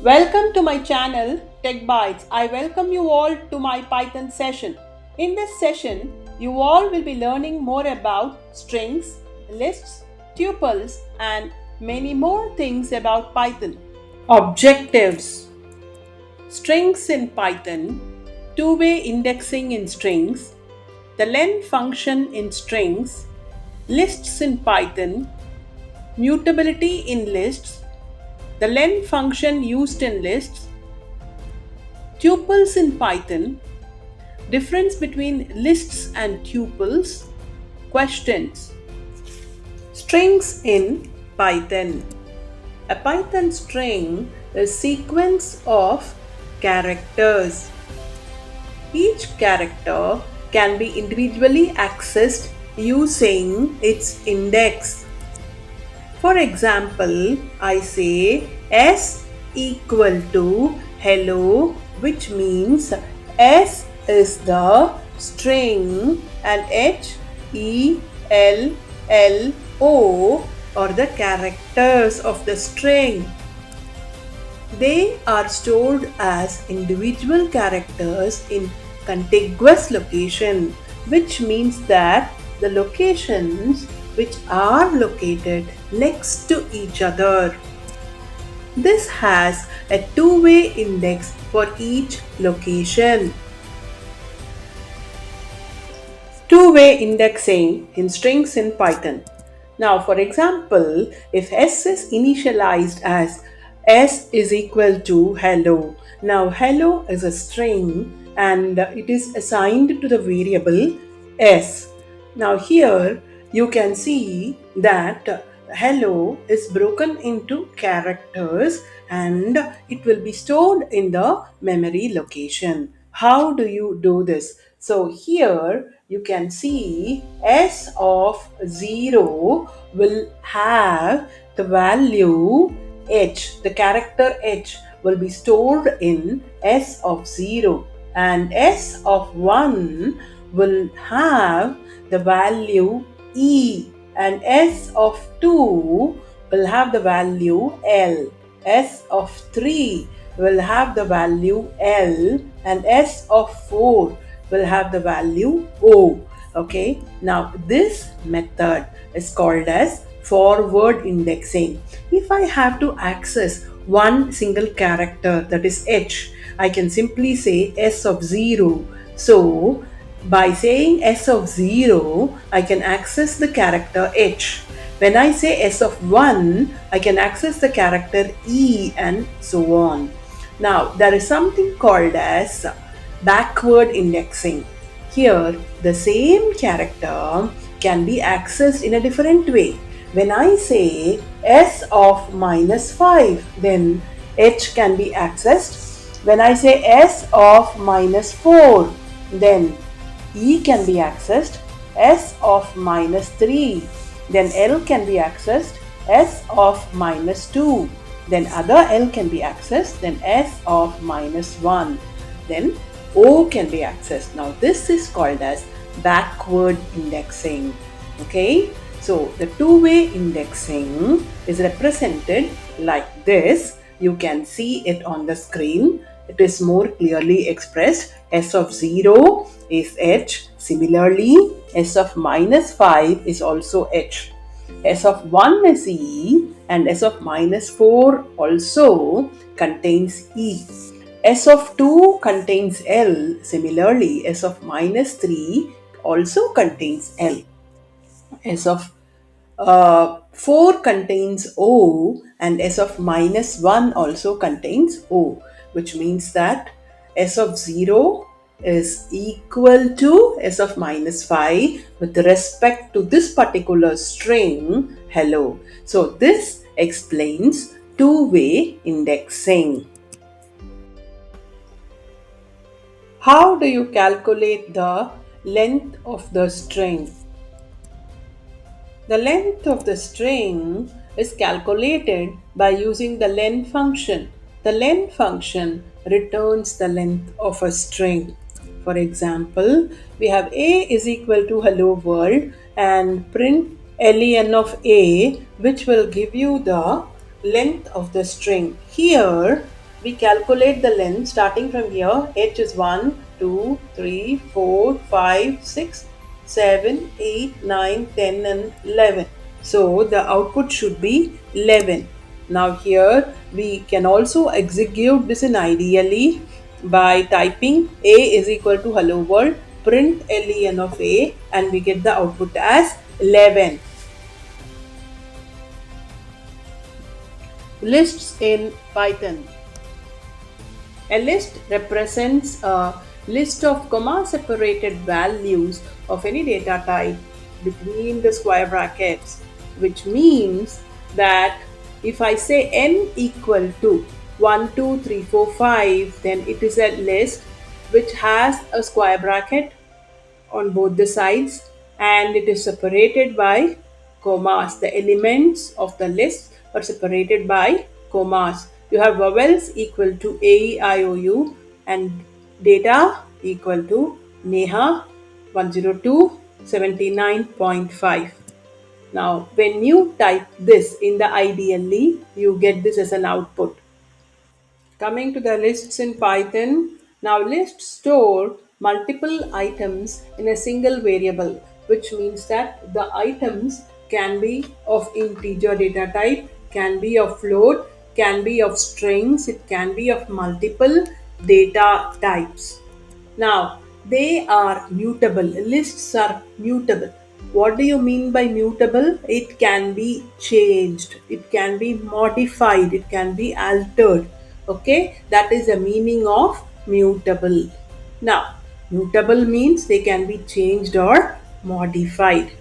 Welcome to my channel Tech Bytes. I welcome you all to my Python session. In this session, you all will be learning more about strings, lists, tuples, and many more things about Python. Objectives: strings in Python, two-way indexing in strings, the len function in strings, lists in Python, mutability in lists, the len function used in lists, tuples in Python, difference between lists and tuples, questions. Strings in Python. A Python string is a sequence of characters. Each character can be individually accessed using its index. For example, I say S equal to hello, which means S is the string and HELLO are the characters of the string. They are stored as individual characters in contiguous location, which means that the locations which are located next to each other. This has a two-way index for each location. Two-way indexing in strings in Python. Now, for example, if S is initialized as S is equal to hello. Now, hello is a string and it is assigned to the variable S. Now, here you can see that hello is broken into characters and it will be stored in the memory location. How do you do this? So here you can see S of 0 will have the value H. The character H will be stored in S of 0 and S of 1 will have the value E and S of 2 will have the value L. S of 3 will have the value L and S of 4 will have the value O. Okay, now this method is called as forward indexing. If I have to access one single character, that is H, I can simply say S of 0. So by saying S of 0, I can access the character H. When I say S of 1, I can access the character E and so on. Now, there is something called as backward indexing. Here, the same character can be accessed in a different way. When I say S of minus 5, then H can be accessed. When I say S of minus 4, then E can be accessed. S of minus 3, then L can be accessed. S of minus 2, then other L can be accessed. Then S of minus 1, then O can be accessed. Now this is called as backward indexing. Okay, so the two-way indexing is represented like this. You can see it on the screen. It is more clearly expressed. S of 0 is H. Similarly, S of minus 5 is also H. S of 1 is E and S of minus 4 also contains E. S of 2 contains L. Similarly, S of minus 3 also contains L. S of 4 contains O and S of minus 1 also contains O, which means that S of 0 is equal to S of minus 5 with respect to this particular string hello. So this explains two-way indexing. How do you calculate the length of the string? The length of the string is calculated by using the len function. The len function returns the length of a string. For example, we have A is equal to hello world and print len of A, which will give you the length of the string. Here, we calculate the length starting from here. H is 1, 2, 3, 4, 5, 6, 7, 8, 9, 10, and 11. So the output should be 11. Now here we can also execute this in ideally by typing A is equal to hello world, print len of A, and we get the output as 11. Lists in Python. A list represents a list of comma separated values of any data type between the square brackets, which means that if I say n equal to 1, 2, 3, 4, 5, then it is a list which has a square bracket on both the sides and it is separated by commas. The elements of the list are separated by commas. You have vowels equal to A, E, I, O, U and data equal to Neha 102.79.5. Now, when you type this in the ideally, you get this as an output. Coming to the lists in Python, now lists store multiple items in a single variable, which means that the items can be of integer data type, can be of float, can be of strings, it can be of multiple data types. Now, they are mutable. Lists are mutable. What do you mean by mutable? It can be changed, it can be modified, it can be altered. Okay, that is the meaning of mutable. Now, mutable means they can be changed or modified.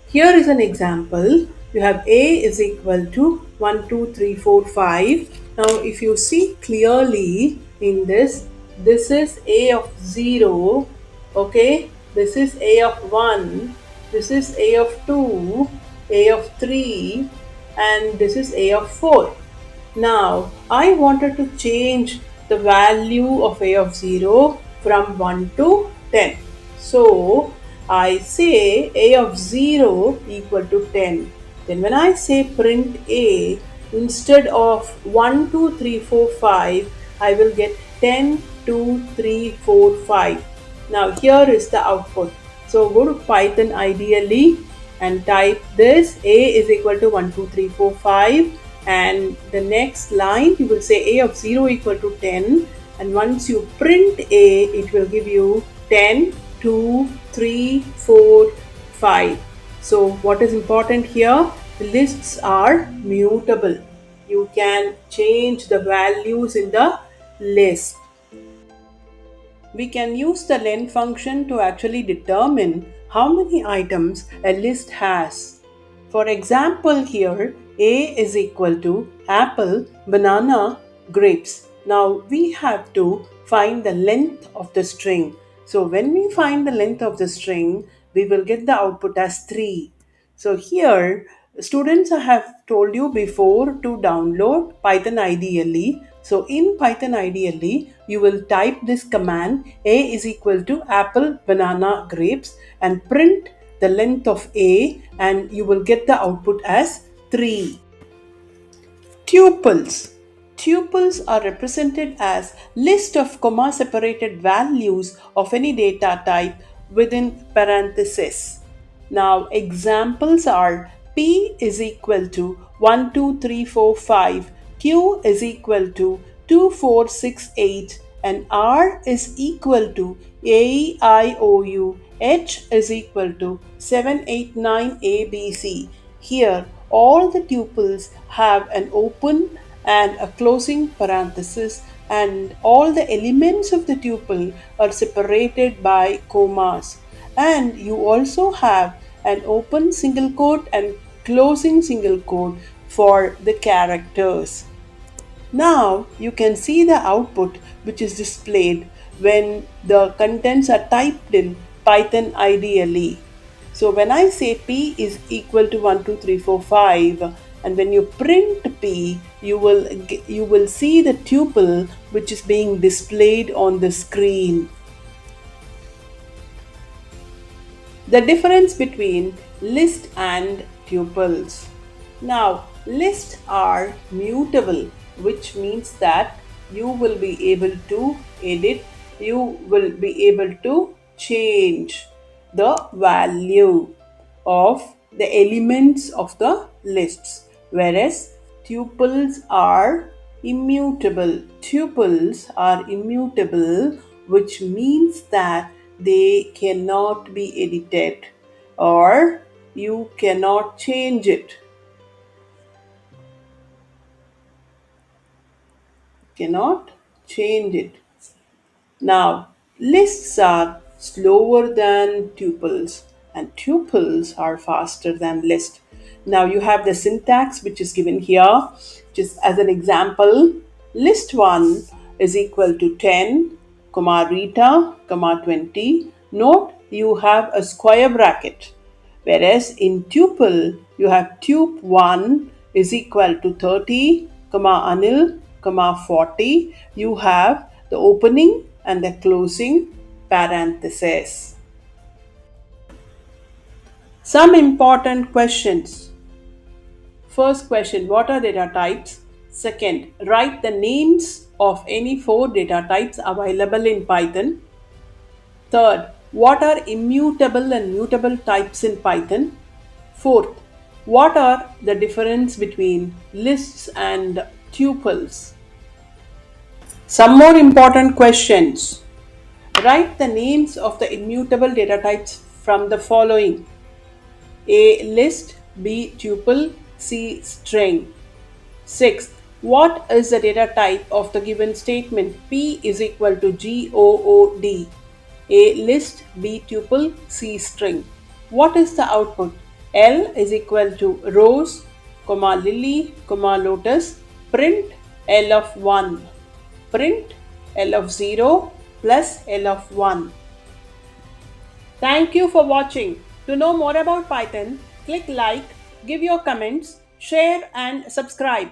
Here is an example. You have A is equal to 1, 2, 3, 4, 5. Now, if you see clearly in this is A of 0, okay? This is A of 1, this is A of 2, A of 3, and this is A of 4. Now, I wanted to change the value of A of 0 from 1 to 10. So, I say A of 0 equal to 10. Then when I say print A, instead of 1, 2, 3, 4, 5, I will get 10, 2, 3, 4, 5. Now here is the output. So go to Python ideally and type this A is equal to 1, 2, 3, 4, 5, and the next line you will say A of 0 equal to 10, and once you print A it will give you 10, 2, 3, 4, 5. So what is important here? The lists are mutable. You can change the values in the list. We can use the len function to actually determine how many items a list has. For example, here A is equal to apple, banana, grapes. Now we have to find the length of the string. So when we find the length of the string, we will get the output as 3. So here, students, I have told you before to download Python ideally. So in Python ideally, you will type this command A is equal to apple, banana, grapes and print the length of A and you will get the output as 3. Tuples. Tuples are represented as list of comma separated values of any data type within parentheses. Now examples are P is equal to 1, 2, 3, 4, 5, Q is equal to 2, 4, 6, 8 and R is equal to A, I, O, U, H is equal to 7, 8, 9, A, B, C. Here all the tuples have an open and a closing parenthesis and all the elements of the tuple are separated by commas, and you also have an open single quote and closing single quote for the characters. Now you can see the output which is displayed when the contents are typed in Python ideally. So when I say P is equal to 1, 2, 3, 4, 5, and when you print P, you will see the tuple which is being displayed on the screen. The difference between list and tuples. Now, lists are mutable, which means that you will be able to edit, you will be able to change the value of the elements of the lists, whereas tuples are immutable. Tuples are immutable, which means that they cannot be edited or you cannot change it. Cannot change it. Now, lists are slower than tuples, and tuples are faster than lists. Now, you have the syntax which is given here. Just as an example, list 1 is equal to 10, comma Rita, comma 20. Note you have a square bracket, whereas in tuple you have tup1 is equal to 30, comma Anil, comma 40. You have the opening and the closing parentheses. Some important questions. First question, what are data types? Second, write the names of any 4 data types available in Python. Third, what are immutable and mutable types in Python? Fourth, what are the difference between lists and tuples? Some more important questions. Write the names of the immutable data types from the following: A. List, B. Tuple, C. String. Sixth, what is the data type of the given statement P is equal to GOOD? A. List, B. Tuple, C. String. What is the output? L is equal to rose, comma lily, comma lotus. Print L of 1. Print L of 0 plus L of 1. Thank you for watching. To know more about Python, click like, give your comments, share and subscribe.